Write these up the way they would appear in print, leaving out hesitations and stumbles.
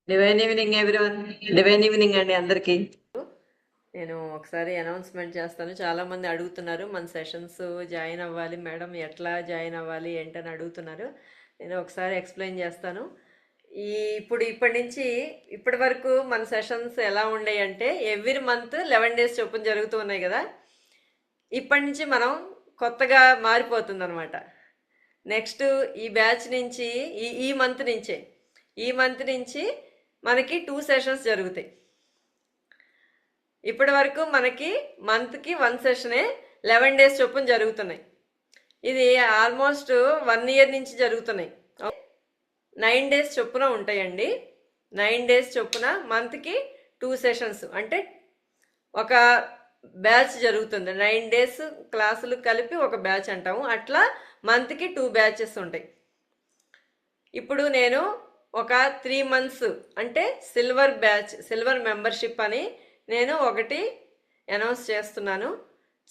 Divine evening everyone. Divine evening అండి అందరికి. నేను ఒకసారి అనౌన్స్మెంట్ చేస్తాను. చాలామంది అడుగుతున్నారు మన సెషన్స్ జాయిన్ అవ్వాలి మేడం, ఎట్లా జాయిన్ అవ్వాలి ఏంటని అడుగుతున్నారు. నేను ఒకసారి ఎక్స్ప్లెయిన్ చేస్తాను. ఇప్పటి నుంచి ఇప్పటి వరకు మన సెషన్స్ ఎలా ఉండేవి అంటే ఎవ్రీ మంత్ 11 డేస్ చొప్పున జరుగుతూ ఉన్నాయి కదా. ఇప్పటి నుంచి మనం కొత్తగా మారిపోతుంది అనమాట. నెక్స్ట్ ఈ బ్యాచ్ నుంచి ఈ మంత్ నుంచి మనకి 2 సెషన్స్ జరుగుతాయి. ఇప్పటి వరకు మనకి మంత్కి 1 సెషనే 11 డేస్ చొప్పున జరుగుతున్నాయి. ఇది ఆల్మోస్ట్ 1 ఇయర్ నుంచి జరుగుతున్నాయి. 9 డేస్ చొప్పున ఉంటాయండి. 9 డేస్ చొప్పున మంత్కి 2 సెషన్స్, అంటే ఒక బ్యాచ్ జరుగుతుంది. 9 డేస్ క్లాసులు కలిపి ఒక బ్యాచ్ అంటాము. అట్లా మంత్కి 2 బ్యాచెస్ ఉంటాయి. ఇప్పుడు నేను ఒక 3 మంత్స్ అంటే సిల్వర్ మెంబర్షిప్ అని నేను ఒకటి అనౌన్స్ చేస్తున్నాను.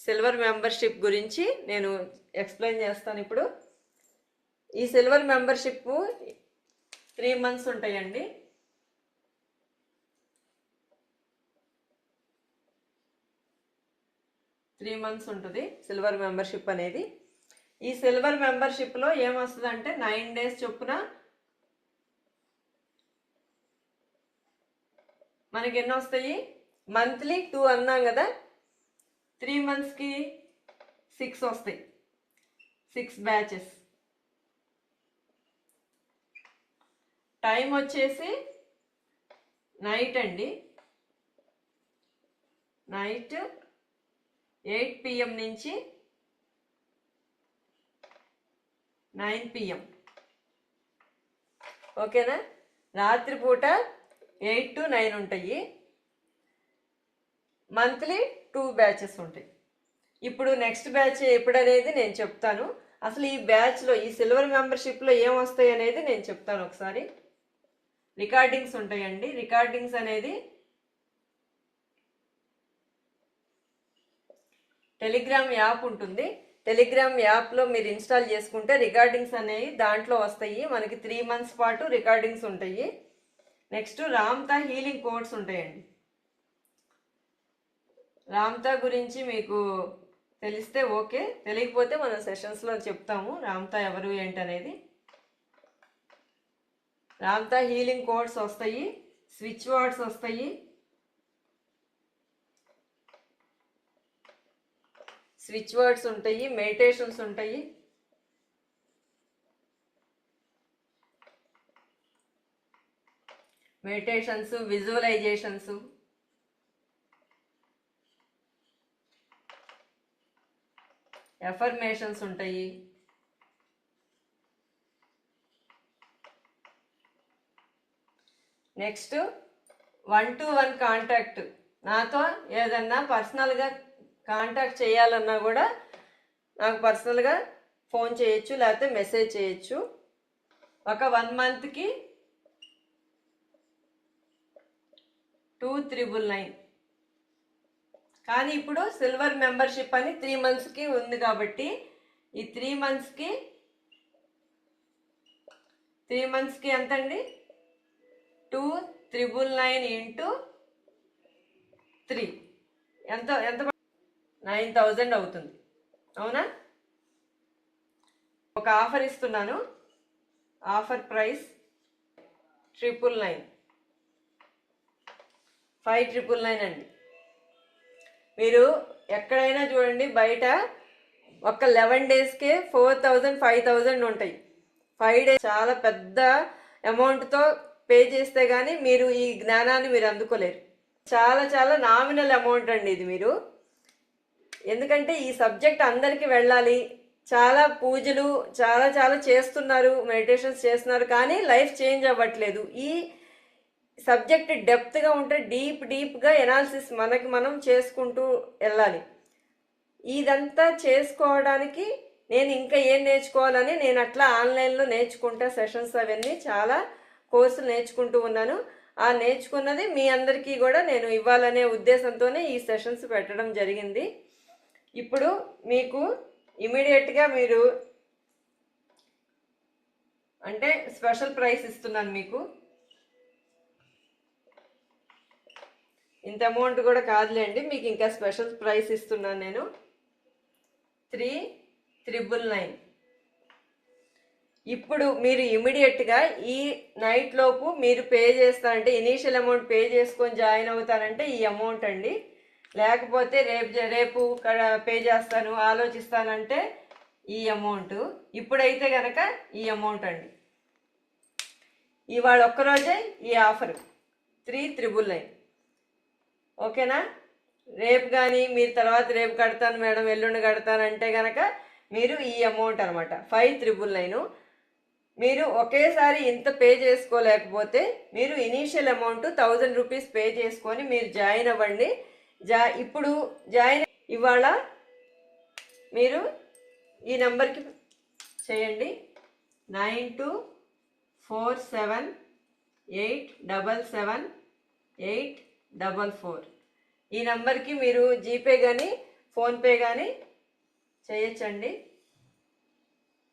సిల్వర్ మెంబర్షిప్ గురించి నేను ఎక్స్ప్లెయిన్ చేస్తాను. ఇప్పుడు ఈ సిల్వర్ మెంబర్షిప్ 3 మంత్స్ ఉంటాయండి. త్రీ మంత్స్ ఉంటుంది సిల్వర్ మెంబర్షిప్ అనేది. ఈ సిల్వర్ మెంబర్షిప్లో ఏమొస్తుందంటే 9 డేస్ చొప్పున మనకి ఎన్ని వస్తాయి? మంత్లీ 2 అన్నాం కదా, 3 మంత్స్కి 6 వస్తాయి. 6 బ్యాచెస్. టైం వచ్చేసి నైట్ అండి. నైట్ 8 PM నుంచి 9 PM. ఓకేనా? రాత్రిపూట 8 to 9 ఉంటాయి. మంత్లీ 2 బ్యాచెస్ ఉంటాయి. ఇప్పుడు నెక్స్ట్ బ్యాచ్ ఎప్పుడనేది నేను చెప్తాను. అసలు ఈ బ్యాచ్లో ఈ సిల్వర్ మెంబర్షిప్లో ఏమొస్తాయి అనేది నేను చెప్తాను. ఒకసారి రికార్డింగ్స్ ఉంటాయండి. రికార్డింగ్స్ అనేది టెలిగ్రామ్ యాప్ ఉంటుంది. టెలిగ్రామ్ యాప్లో మీరు ఇన్స్టాల్ చేసుకుంటే రికార్డింగ్స్ అనేవి దాంట్లో వస్తాయి. మనకి 3 మంత్స్ పాటు రికార్డింగ్స్ ఉంటాయి. నెక్స్ట్ రామ్తా హీలింగ్ కోడ్స్ ఉంటాయండి. రామ్తా గురించి మీకు తెలిస్తే ఓకే, తెలియకపోతే మనం సెషన్స్లో చెప్తాము రామ్తా ఎవరు ఏంటనేది. రామ్తా హీలింగ్ కోడ్స్ వస్తాయి, స్విచ్ వర్డ్స్ వస్తాయి, స్విచ్ వర్డ్స్ ఉంటాయి, మెడిటేషన్స్ ఉంటాయి, విజువలైజేషన్స్, ఎఫర్మేషన్స్ ఉంటాయి. Next 1-to-1 contact. నాతో ఏదన్నా పర్సనల్గా కాంటాక్ట్ చేయాలన్నా కూడా నాకు పర్సనల్గా ఫోన్ చేయొచ్చు, లేకపోతే మెసేజ్ చేయొచ్చు. ఒక 1 మంత్కి 2,999. కానీ ఇప్పుడు సిల్వర్ మెంబర్షిప్ అని 3 మంత్స్కి ఉంది కాబట్టి ఈ 3 మంత్స్కి ఎంతండి? 2,999 into 3 ఎంత 9,000 అవుతుంది. అవునా? ఒక ఆఫర్ ఇస్తున్నాను. ఆఫర్ ప్రైస్ 999, 5,999 అండి. మీరు ఎక్కడైనా చూడండి, బయట ఒక 11 డేస్కే 4,000, 5,000 ఉంటాయి. 5 డేస్ చాలా పెద్ద అమౌంట్తో పే చేస్తే కానీ మీరు ఈ జ్ఞానాన్ని మీరు అందుకోలేరు. చాలా చాలా నామినల్ అమౌంట్ అండి ఇది. మీరు ఎందుకంటే ఈ సబ్జెక్ట్ అందరికీ వెళ్ళాలి. చాలా పూజలు చాలా చాలా చేస్తున్నారు, మెడిటేషన్స్ చేస్తున్నారు, కానీ లైఫ్ చేంజ్ అవ్వట్లేదు. ఈ సబ్జెక్ట్ డెప్త్గా ఉంటే డీప్గా ఎనాలిసిస్ మనకి మనం చేసుకుంటూ వెళ్ళాలి. ఇదంతా చేసుకోవడానికి నేను ఇంకా ఏం నేర్చుకోవాలని నేను అట్లా ఆన్లైన్లో నేర్చుకుంటా. సెషన్స్ అవన్నీ చాలా కోర్సులు నేర్చుకుంటూ ఉన్నాను. ఆ నేర్చుకున్నది మీ అందరికీ కూడా నేను ఇవ్వాలనే ఉద్దేశంతోనే ఈ సెషన్స్ పెట్టడం జరిగింది. ఇప్పుడు మీకు ఇమీడియట్గా మీరు అంటే స్పెషల్ ప్రైస్ ఇస్తున్నాను మీకు. ఇంత అమౌంట్ కూడా కాదులేండి, మీకు ఇంకా స్పెషల్ ప్రైస్ ఇస్తున్నాను నేను. 3,999. ఇప్పుడు మీరు ఇమీడియట్గా ఈ నైట్ లోపు మీరు పే చేస్తారంటే, ఇనీషియల్ అమౌంట్ పే చేసుకొని జాయిన్ అవుతారంటే ఈ అమౌంట్ అండి. లేకపోతే రేపు పే చేస్తాను ఆలోచిస్తానంటే ఈ అమౌంట్. ఇప్పుడైతే కనుక ఈ అమౌంట్ అండి. ఇవాళ ఒక్కరోజే ఈ ఆఫర్ 3,999. ఓకేనా? రేపు కానీ మీరు తర్వాత రేపు కడతాను మేడం, ఎల్లుండి కడతానంటే కనుక మీరు ఈ అమౌంట్ అనమాట 5,999. మీరు ఒకేసారి ఇంత పే చేసుకోలేకపోతే మీరు ఇనీషియల్ అమౌంట్ 1,000 రూపీస్ పే చేసుకొని మీరు జాయిన్ అవ్వండి. ఇప్పుడు జాయిన్ ఇవాళ మీరు ఈ నెంబర్కి చేయండి. 9247787784. ఈ నెంబర్కి మీరు జీపే కానీ ఫోన్పే కానీ చేయొచ్చండి.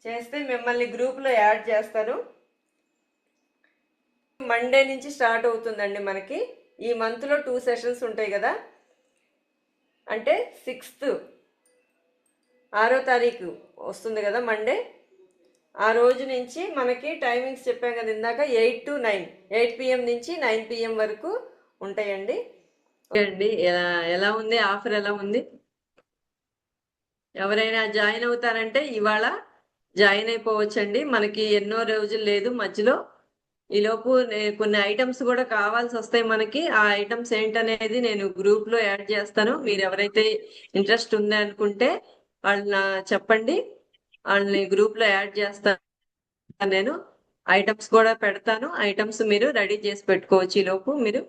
చేస్తే మిమ్మల్ని గ్రూప్లో యాడ్ చేస్తారు. మండే నుంచి స్టార్ట్ అవుతుందండి మనకి. ఈ మంత్లో 2 సెషన్స్ ఉంటాయి కదా, అంటే 6th 6వ తారీఖు వస్తుంది కదా మండే. ఆ రోజు నుంచి మనకి టైమింగ్స్ చెప్పాం కదా ఇందాక, 8 to 9, 8 PM నుంచి 9 PM వరకు ఉంటాయండి. అండి ఎలా ఉంది ఆఫర్, ఎలా ఉంది? ఎవరైనా జాయిన్ అవుతారంటే ఇవాళ జాయిన్ అయిపోవచ్చండి. మనకి ఎన్నో రోజులు లేదు మధ్యలో. ఈలోపు కొన్ని ఐటమ్స్ కూడా కావాల్సి వస్తాయి మనకి. ఆ ఐటమ్స్ ఏంటనేది నేను గ్రూప్లో యాడ్ చేస్తాను. మీరు ఎవరైతే ఇంట్రెస్ట్ ఉంది అనుకుంటే వాళ్ళని చెప్పండి, వాళ్ళని గ్రూప్లో యాడ్ చేస్తాను. నేను ఐటమ్స్ కూడా పెడతాను. ఐటమ్స్ మీరు రెడీ చేసి పెట్టుకోవచ్చు ఈలోపు మీరు.